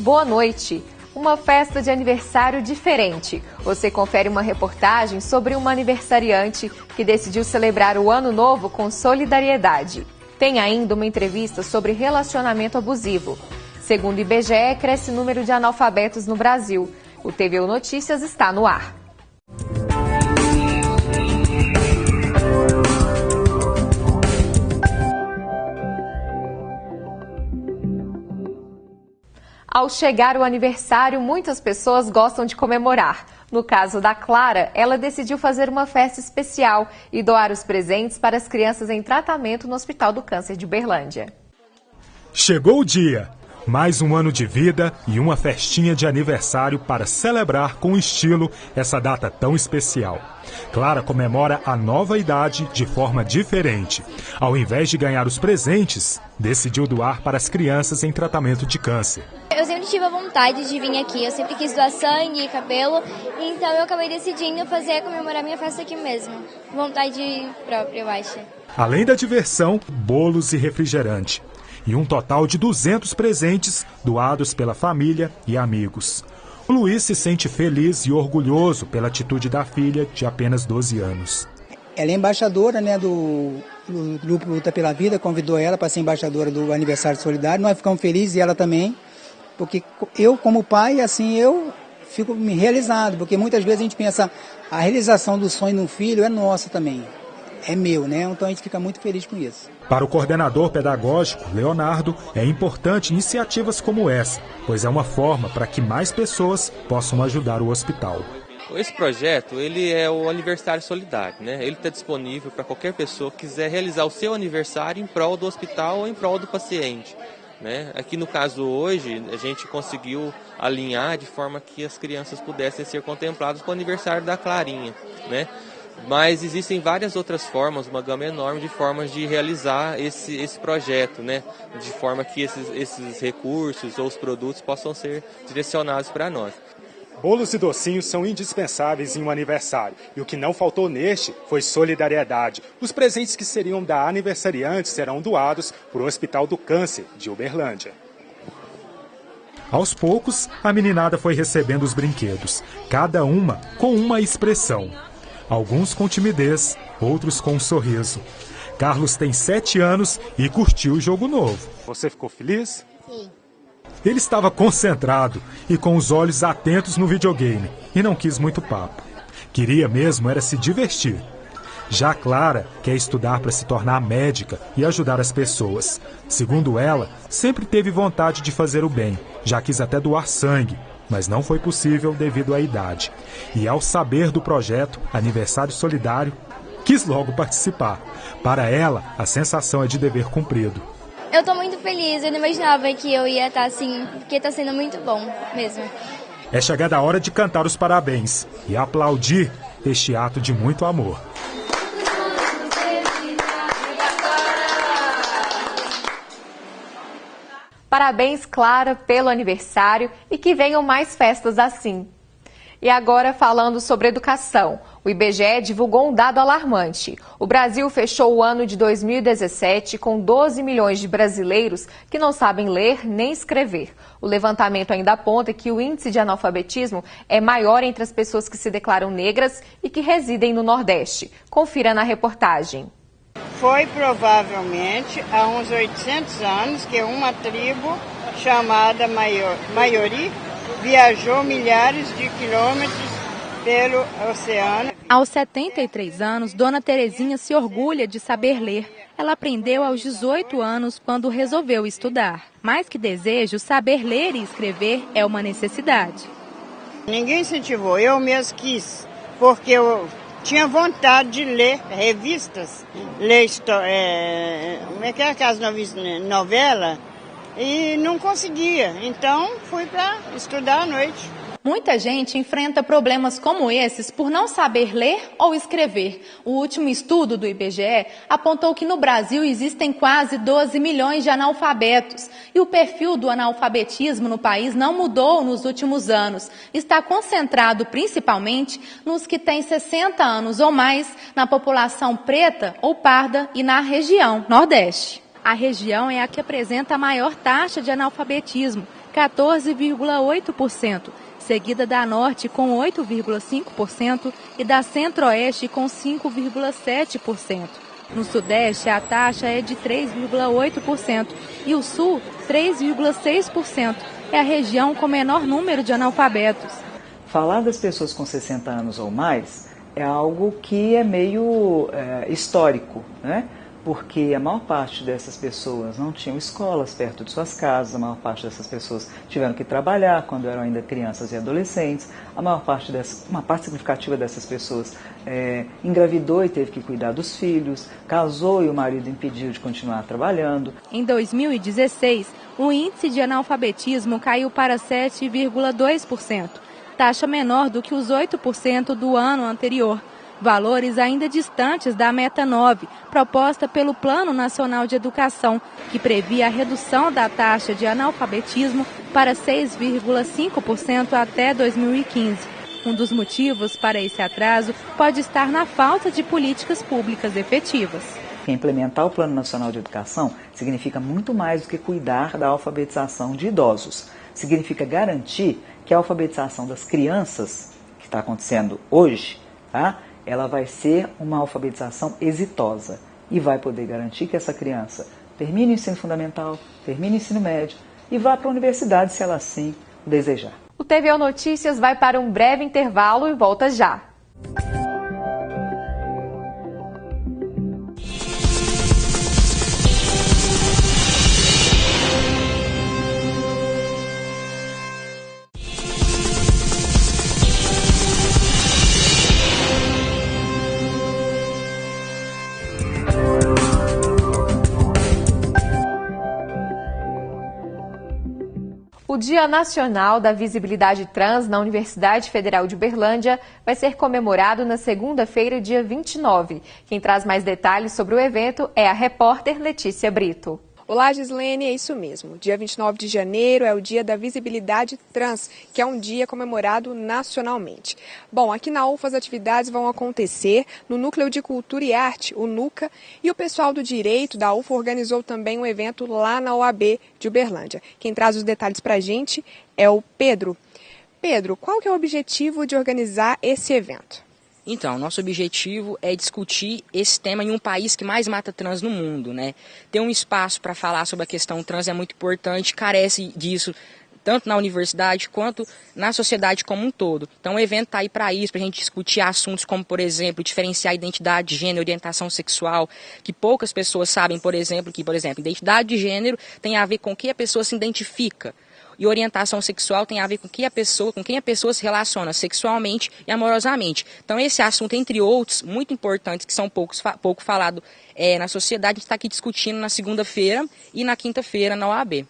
Boa noite. Uma festa de aniversário diferente. Você confere uma reportagem sobre uma aniversariante que decidiu celebrar o Ano Novo com solidariedade. Tem ainda uma entrevista sobre relacionamento abusivo. Segundo o IBGE, cresce o número de analfabetos no Brasil. O TVU Notícias está no ar. Ao chegar o aniversário, muitas pessoas gostam de comemorar. No caso da Clara, ela decidiu fazer uma festa especial e doar os presentes para as crianças em tratamento no Hospital do Câncer de Uberlândia. Chegou o dia! Mais um ano de vida e uma festinha de aniversário para celebrar com estilo essa data tão especial. Clara comemora a nova idade de forma diferente. Ao invés de ganhar os presentes, decidiu doar para as crianças em tratamento de câncer. Eu sempre tive a vontade de vir aqui, eu sempre quis doar sangue e cabelo, então eu acabei decidindo comemorar minha festa aqui mesmo. Vontade própria, eu acho. Além da diversão, bolos e refrigerante. E um total de 200 presentes doados pela família e amigos. O Luiz se sente feliz e orgulhoso pela atitude da filha de apenas 12 anos. Ela é embaixadora, do Grupo Luta pela Vida, convidou ela para ser embaixadora do Aniversário Solidário. Nós ficamos felizes e ela também, porque eu, como pai, eu fico realizado, porque muitas vezes a gente pensa, a realização do sonho no filho é nossa também, é meu, então a gente fica muito feliz com isso. Para o coordenador pedagógico, Leonardo, é importante iniciativas como essa, pois é uma forma para que mais pessoas possam ajudar o hospital. Esse projeto, ele é o aniversário solidário, Ele está disponível para qualquer pessoa que quiser realizar o seu aniversário em prol do hospital ou em prol do paciente, Aqui no caso hoje, a gente conseguiu alinhar de forma que as crianças pudessem ser contempladas com o aniversário da Clarinha, Mas existem várias outras formas, uma gama enorme de formas de realizar esse projeto, De forma que esses recursos ou os produtos possam ser direcionados para nós. Bolos e docinhos são indispensáveis em um aniversário. E o que não faltou neste foi solidariedade. Os presentes que seriam da aniversariante serão doados para o Hospital do Câncer de Uberlândia. Aos poucos, a meninada foi recebendo os brinquedos, cada uma com uma expressão. Alguns com timidez, outros com um sorriso. Carlos tem 7 anos e curtiu o jogo novo. Você ficou feliz? Sim. Ele estava concentrado e com os olhos atentos no videogame e não quis muito papo. Queria mesmo era se divertir. Já Clara quer estudar para se tornar médica e ajudar as pessoas. Segundo ela, sempre teve vontade de fazer o bem, já quis até doar sangue, mas não foi possível devido à idade. E ao saber do projeto Aniversário Solidário, quis logo participar. Para ela, a sensação é de dever cumprido. Eu estou muito feliz, eu não imaginava que eu ia estar assim, porque está sendo muito bom mesmo. É chegada a hora de cantar os parabéns e aplaudir este ato de muito amor. Parabéns, Clara, pelo aniversário e que venham mais festas assim. E agora falando sobre educação. O IBGE divulgou um dado alarmante. O Brasil fechou o ano de 2017 com 12 milhões de brasileiros que não sabem ler nem escrever. O levantamento ainda aponta que o índice de analfabetismo é maior entre as pessoas que se declaram negras e que residem no Nordeste. Confira na reportagem. Foi provavelmente há uns 800 anos que uma tribo chamada Maiori viajou milhares de quilômetros pelo oceano. Aos 73 anos, Dona Terezinha se orgulha de saber ler. Ela aprendeu aos 18 anos quando resolveu estudar. Mais que desejo, saber ler e escrever é uma necessidade. Ninguém incentivou, eu mesmo quis, porque eu tinha vontade de ler revistas, ler aquelas novelas, e não conseguia. Então fui para estudar à noite. Muita gente enfrenta problemas como esses por não saber ler ou escrever. O último estudo do IBGE apontou que no Brasil existem quase 12 milhões de analfabetos. E o perfil do analfabetismo no país não mudou nos últimos anos. Está concentrado principalmente nos que têm 60 anos ou mais, na população preta ou parda e na região Nordeste. A região é a que apresenta a maior taxa de analfabetismo. 14,8%, seguida da Norte com 8,5% e da Centro-Oeste com 5,7%. No Sudeste, a taxa é de 3,8% e o Sul, 3,6%. É a região com menor número de analfabetos. Falar das pessoas com 60 anos ou mais é algo que é meio histórico, né? Porque a maior parte dessas pessoas não tinham escolas perto de suas casas, a maior parte dessas pessoas tiveram que trabalhar quando eram ainda crianças e adolescentes, uma parte significativa dessas pessoas engravidou e teve que cuidar dos filhos, casou e o marido impediu de continuar trabalhando. Em 2016, o índice de analfabetismo caiu para 7,2%, taxa menor do que os 8% do ano anterior. Valores ainda distantes da meta 9, proposta pelo Plano Nacional de Educação, que previa a redução da taxa de analfabetismo para 6,5% até 2015. Um dos motivos para esse atraso pode estar na falta de políticas públicas efetivas. Implementar o Plano Nacional de Educação significa muito mais do que cuidar da alfabetização de idosos. Significa garantir que a alfabetização das crianças, que está acontecendo hoje, tá? Ela vai ser uma alfabetização exitosa e vai poder garantir que essa criança termine o ensino fundamental, termine o ensino médio e vá para a universidade se ela assim desejar. O TVO Notícias vai para um breve intervalo e volta já. O Dia Nacional da Visibilidade Trans na Universidade Federal de Uberlândia vai ser comemorado na segunda-feira, dia 29. Quem traz mais detalhes sobre o evento é a repórter Letícia Brito. Olá, Gislene, é isso mesmo. Dia 29 de janeiro é o Dia da Visibilidade Trans, que é um dia comemorado nacionalmente. Bom, aqui na UFA as atividades vão acontecer no Núcleo de Cultura e Arte, o NUCA, e o pessoal do Direito da UFA organizou também um evento lá na OAB de Uberlândia. Quem traz os detalhes para a gente é o Pedro. Pedro, qual que é o objetivo de organizar esse evento? Então, nosso objetivo é discutir esse tema em um país que mais mata trans no mundo, né? Ter um espaço para falar sobre a questão trans é muito importante, carece disso tanto na universidade quanto na sociedade como um todo. Então o evento está aí para isso, para a gente discutir assuntos como, por exemplo, diferenciar identidade de gênero, orientação sexual, que poucas pessoas sabem, por exemplo, identidade de gênero tem a ver com o que a pessoa se identifica. E orientação sexual tem a ver com quem a pessoa se relaciona sexualmente e amorosamente. Então esse assunto, entre outros, muito importantes, que são pouco falado na sociedade, a gente está aqui discutindo na segunda-feira e na quinta-feira na OAB.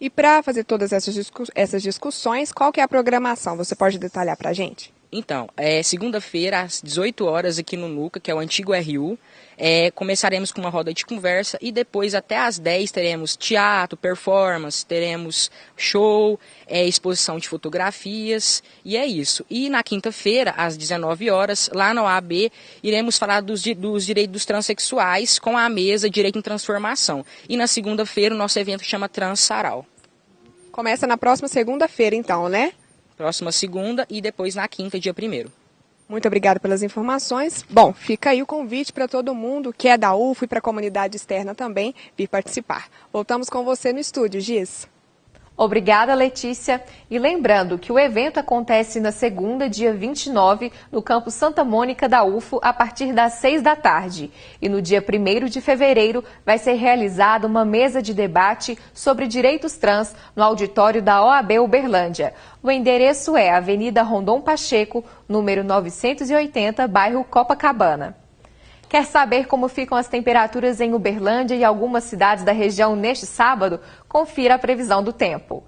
E para fazer todas essas discussões, qual que é a programação? Você pode detalhar para a gente? Então, segunda-feira, às 18 horas, aqui no NUCA, que é o antigo RU, começaremos com uma roda de conversa e depois até às 10 teremos teatro, performance, teremos show, exposição de fotografias e é isso. E na quinta-feira, às 19 horas, lá na OAB, iremos falar dos direitos dos transexuais com a mesa Direito em Transformação. E na segunda-feira o nosso evento chama Trans Sarau. Começa na próxima segunda-feira então, né? Próxima segunda e depois na quinta, dia 1º. Muito obrigada pelas informações. Bom, fica aí o convite para todo mundo que é da UFA e para a comunidade externa também vir participar. Voltamos com você no estúdio, Giz. Obrigada, Letícia. E lembrando que o evento acontece na segunda, dia 29, no campus Santa Mônica da UFO, a partir das 6 da tarde. E no dia 1º de fevereiro vai ser realizada uma mesa de debate sobre direitos trans no auditório da OAB Uberlândia. O endereço é Avenida Rondon Pacheco, número 980, bairro Copacabana. Quer saber como ficam as temperaturas em Uberlândia e algumas cidades da região neste sábado? Confira a previsão do tempo.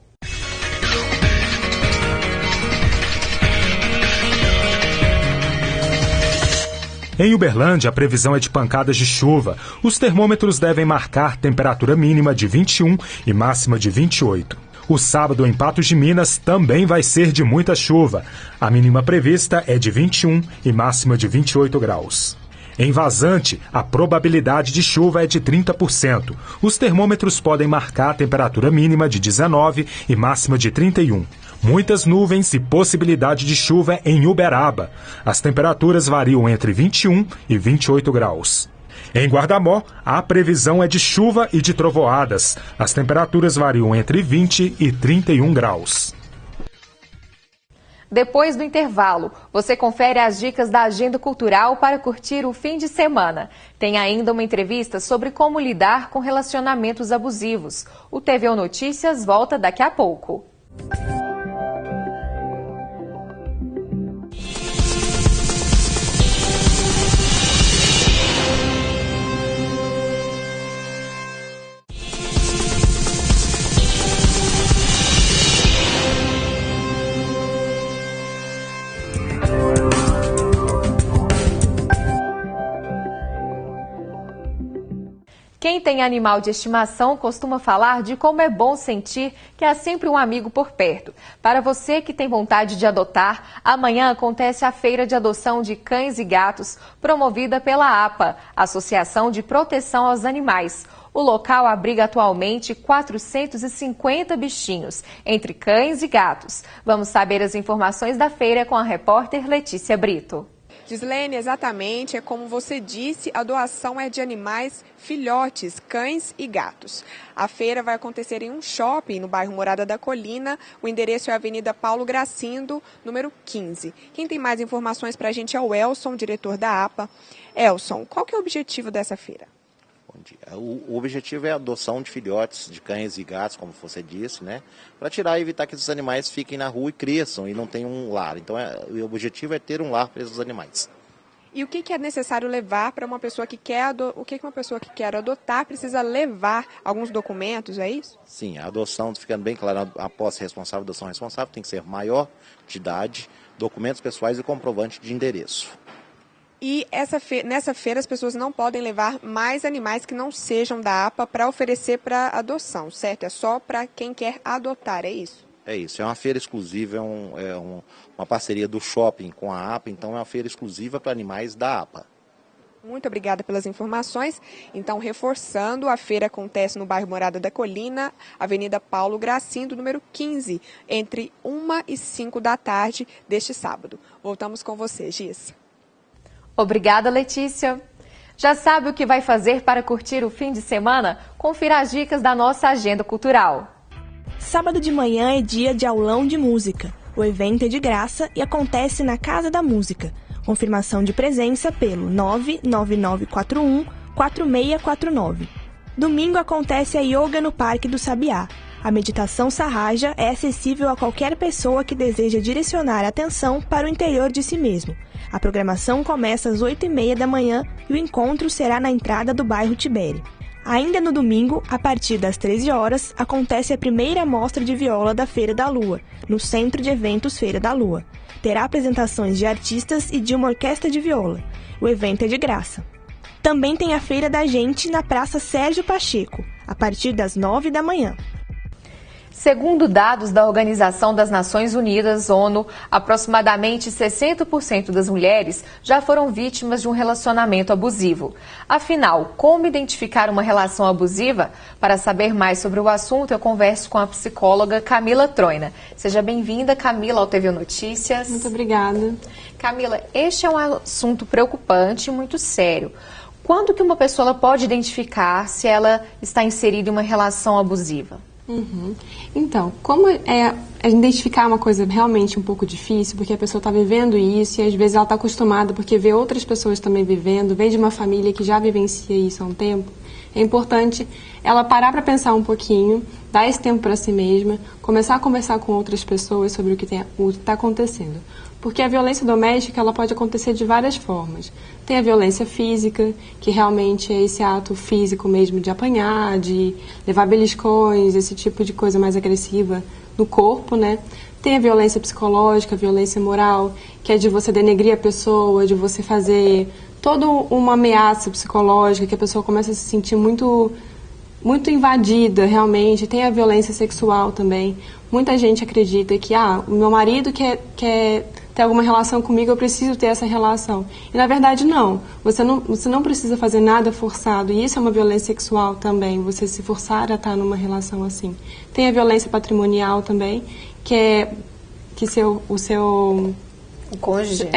Em Uberlândia, a previsão é de pancadas de chuva. Os termômetros devem marcar temperatura mínima de 21 e máxima de 28. O sábado em Patos de Minas também vai ser de muita chuva. A mínima prevista é de 21 e máxima de 28 graus. Em Vazante, a probabilidade de chuva é de 30%. Os termômetros podem marcar a temperatura mínima de 19 e máxima de 31. Muitas nuvens e possibilidade de chuva em Uberaba. As temperaturas variam entre 21 e 28 graus. Em Guardamó, a previsão é de chuva e de trovoadas. As temperaturas variam entre 20 e 31 graus. Depois do intervalo, você confere as dicas da agenda cultural para curtir o fim de semana. Tem ainda uma entrevista sobre como lidar com relacionamentos abusivos. O TVO Notícias volta daqui a pouco. Quem tem animal de estimação costuma falar de como é bom sentir que há sempre um amigo por perto. Para você que tem vontade de adotar, amanhã acontece a Feira de Adoção de Cães e Gatos, promovida pela APA, Associação de Proteção aos Animais. O local abriga atualmente 450 bichinhos, entre cães e gatos. Vamos saber as informações da feira com a repórter Letícia Brito. Gislene, exatamente, é como você disse, a doação é de animais filhotes, cães e gatos. A feira vai acontecer em um shopping no bairro Morada da Colina. O endereço é a Avenida Paulo Gracindo, número 15. Quem tem mais informações para a gente é o Elson, diretor da APA. Elson, qual que é o objetivo dessa feira? Bom dia. O objetivo é a adoção de filhotes de cães e gatos, como você disse, né? Para tirar e evitar que esses animais fiquem na rua e cresçam e não tenham um lar. Então, o objetivo é ter um lar para esses animais. E o que é necessário levar para uma pessoa que quer o que uma pessoa que quer adotar precisa levar? Alguns documentos, é isso? Sim, a adoção, ficando bem claro, a posse responsável, a adoção responsável tem que ser maior de idade, documentos pessoais e comprovante de endereço. E nessa feira as pessoas não podem levar mais animais que não sejam da APA para oferecer para adoção, certo? É só para quem quer adotar, é isso? É isso, é uma feira exclusiva, uma parceria do shopping com a APA, então é uma feira exclusiva para animais da APA. Muito obrigada pelas informações. Então, reforçando, a feira acontece no bairro Morada da Colina, Avenida Paulo Gracindo, número 15, entre 1 e 5 da tarde deste sábado. Voltamos com você, Giz. Obrigada, Letícia. Já sabe o que vai fazer para curtir o fim de semana? Confira as dicas da nossa agenda cultural. Sábado de manhã é dia de aulão de música. O evento é de graça e acontece na Casa da Música. Confirmação de presença pelo 99941-4649. Domingo acontece a yoga no Parque do Sabiá. A meditação Sahaja é acessível a qualquer pessoa que deseja direcionar a atenção para o interior de si mesmo. A programação começa às 8h30 da manhã e o encontro será na entrada do bairro Tibere. Ainda no domingo, a partir das 13 horas, acontece a primeira mostra de viola da Feira da Lua, no Centro de Eventos Feira da Lua. Terá apresentações de artistas e de uma orquestra de viola. O evento é de graça. Também tem a Feira da Gente na Praça Sérgio Pacheco, a partir das 9 da manhã. Segundo dados da Organização das Nações Unidas, ONU, aproximadamente 60% das mulheres já foram vítimas de um relacionamento abusivo. Afinal, como identificar uma relação abusiva? Para saber mais sobre o assunto, eu converso com a psicóloga Camila Troina. Seja bem-vinda, Camila, ao TVO Notícias. Muito obrigada. Camila, este é um assunto preocupante e muito sério. Quando que uma pessoa pode identificar se ela está inserida em uma relação abusiva? Então, como identificar uma coisa realmente um pouco difícil, porque a pessoa está vivendo isso e às vezes ela está acostumada porque vê outras pessoas também vivendo, vem de uma família que já vivencia isso há um tempo, é importante ela parar para pensar um pouquinho, dar esse tempo para si mesma, começar a conversar com outras pessoas sobre o que está acontecendo. Porque a violência doméstica ela pode acontecer de várias formas. Tem a violência física, que realmente é esse ato físico mesmo de apanhar, de levar beliscões, esse tipo de coisa mais agressiva no corpo, né? Tem a violência psicológica, a violência moral, que é de você denegrir a pessoa, de você fazer toda uma ameaça psicológica, que a pessoa começa a se sentir muito invadida, realmente. Tem a violência sexual também. Muita gente acredita que o meu marido quer ter ter alguma relação comigo, eu preciso ter essa relação. E na verdade não. Você não precisa fazer nada forçado. E isso é uma violência sexual também, você se forçar a estar numa relação assim. Tem a violência patrimonial também, que é que o seu cônjuge.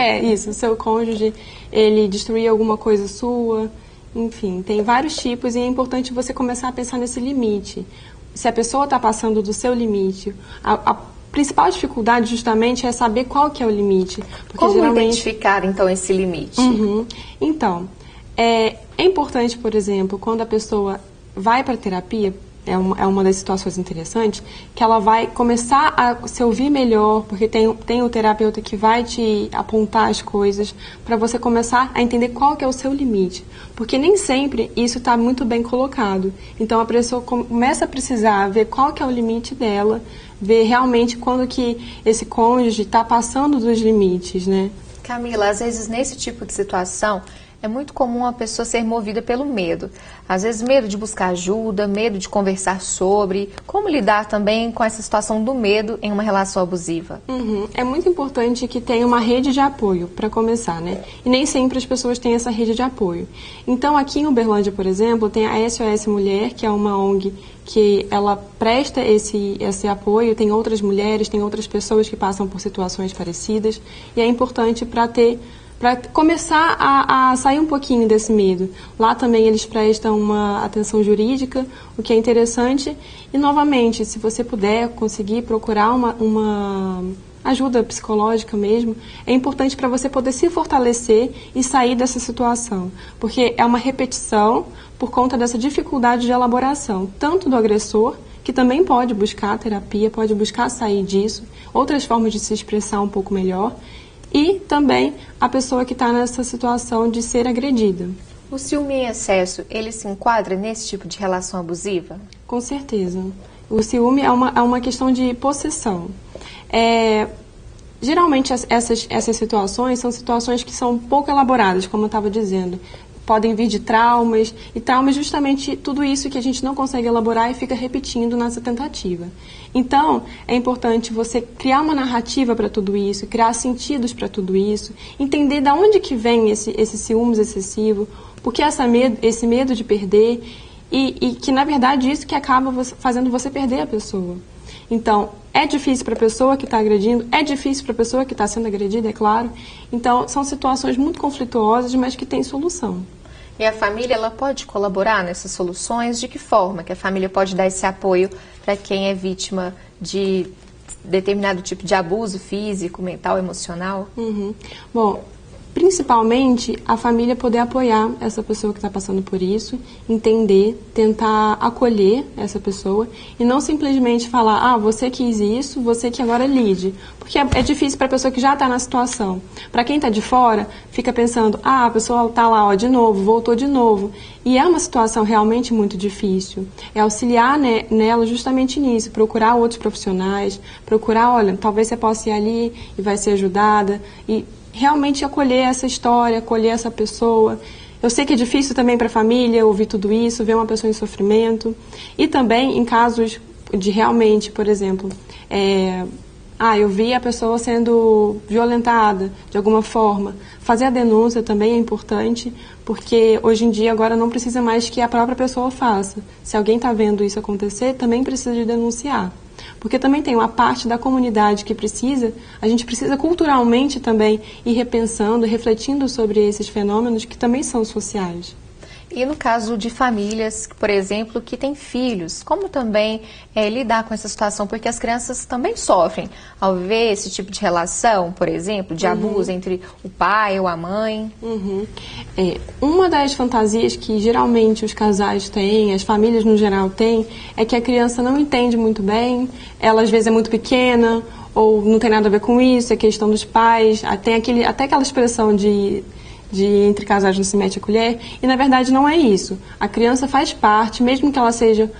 O seu cônjuge, ele destruir alguma coisa sua. Enfim, tem vários tipos e é importante você começar a pensar nesse limite. Se a pessoa está passando do seu limite, a principal dificuldade justamente é saber qual que é o limite. Porque Como geralmente... identificar, então, esse limite? Então, é importante, por exemplo, quando a pessoa vai para a terapia, é uma das situações interessantes, que ela vai começar a se ouvir melhor, porque tem o terapeuta que vai te apontar as coisas, para você começar a entender qual que é o seu limite. Porque nem sempre isso está muito bem colocado. Então a pessoa começa a precisar ver qual que é o limite dela, ver realmente quando que esse cônjuge está passando dos limites, né? Camila, às vezes nesse tipo de situação, é muito comum a pessoa ser movida pelo medo. Às vezes medo de buscar ajuda, medo de conversar sobre. Como lidar também com essa situação do medo em uma relação abusiva? É muito importante que tenha uma rede de apoio, para começar, né? E nem sempre as pessoas têm essa rede de apoio. Então, aqui em Uberlândia, por exemplo, tem a SOS Mulher, que é uma ONG que ela presta esse apoio. Tem outras mulheres, tem outras pessoas que passam por situações parecidas. E é importante para começar a sair um pouquinho desse medo. Lá também eles prestam uma atenção jurídica, o que é interessante. E, novamente, se você puder conseguir procurar uma ajuda psicológica mesmo, é importante para você poder se fortalecer e sair dessa situação. Porque é uma repetição por conta dessa dificuldade de elaboração, tanto do agressor, que também pode buscar terapia, pode buscar sair disso, outras formas de se expressar um pouco melhor, e também a pessoa que está nessa situação de ser agredida. O ciúme em excesso, ele se enquadra nesse tipo de relação abusiva? Com certeza. O ciúme é uma questão de possessão. Geralmente essas situações são situações que são pouco elaboradas, como eu estava dizendo. Podem vir de traumas, e traumas justamente tudo isso que a gente não consegue elaborar e fica repetindo nessa tentativa. Então, é importante você criar uma narrativa para tudo isso, criar sentidos para tudo isso, entender de onde que vem esse ciúmes excessivo, porque esse medo de perder, e que, na verdade, isso que acaba fazendo você perder a pessoa. Então, é difícil para a pessoa que está agredindo, é difícil para a pessoa que está sendo agredida, é claro. Então, são situações muito conflituosas, mas que têm solução. E a família, ela pode colaborar nessas soluções? De que forma que a família pode dar esse apoio para quem é vítima de determinado tipo de abuso físico, mental, emocional? Bom, principalmente a família poder apoiar essa pessoa que está passando por isso, entender, tentar acolher essa pessoa e não simplesmente falar, você quis isso, você que agora lide. Porque é difícil para a pessoa que já está na situação. Para quem está de fora, fica pensando, a pessoa está lá, de novo, voltou de novo. E é uma situação realmente muito difícil. É auxiliar nela justamente nisso, procurar outros profissionais, procurar, olha, talvez você possa ir ali e vai ser ajudada, e realmente acolher essa história, acolher essa pessoa. Eu sei que é difícil também para a família ouvir tudo isso, ver uma pessoa em sofrimento. E também em casos de realmente, por exemplo, eu vi a pessoa sendo violentada de alguma forma. Fazer a denúncia também é importante, porque hoje em dia agora não precisa mais que a própria pessoa faça. Se alguém está vendo isso acontecer, também precisa de denunciar. Porque também tem uma parte da comunidade que a gente precisa culturalmente também ir repensando, refletindo sobre esses fenômenos que também são sociais. E no caso de famílias, por exemplo, que têm filhos, como também lidar com essa situação? Porque as crianças também sofrem ao ver esse tipo de relação, por exemplo, de abuso entre o pai ou a mãe. Uma das fantasias que geralmente os casais têm, as famílias no geral têm, é que a criança não entende muito bem, ela às vezes é muito pequena, ou não tem nada a ver com isso, é questão dos pais, tem até aquela expressão de entre casais não se mete a colher, e na verdade não é isso. A criança faz parte, mesmo que ela seja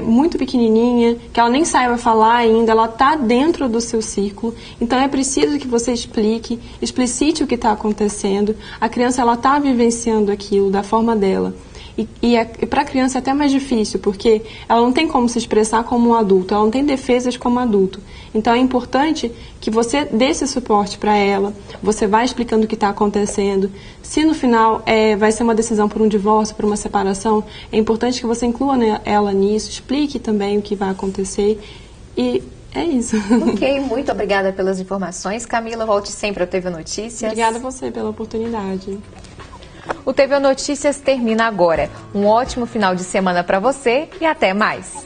muito pequenininha, que ela nem saiba falar ainda, ela está dentro do seu círculo, então é preciso que você explicite o que está acontecendo. A criança está vivenciando aquilo da forma dela. E para a criança é até mais difícil, porque ela não tem como se expressar como um adulto, ela não tem defesas como adulto. Então é importante que você dê esse suporte para ela, você vai explicando o que está acontecendo. Se no final vai ser uma decisão por um divórcio, por uma separação, é importante que você inclua, né, ela nisso, explique também o que vai acontecer e é isso. Ok, muito obrigada pelas informações. Camila, volte sempre ao TV Notícias. Obrigada a você pela oportunidade. O TV Notícias termina agora. Um ótimo final de semana para você e até mais.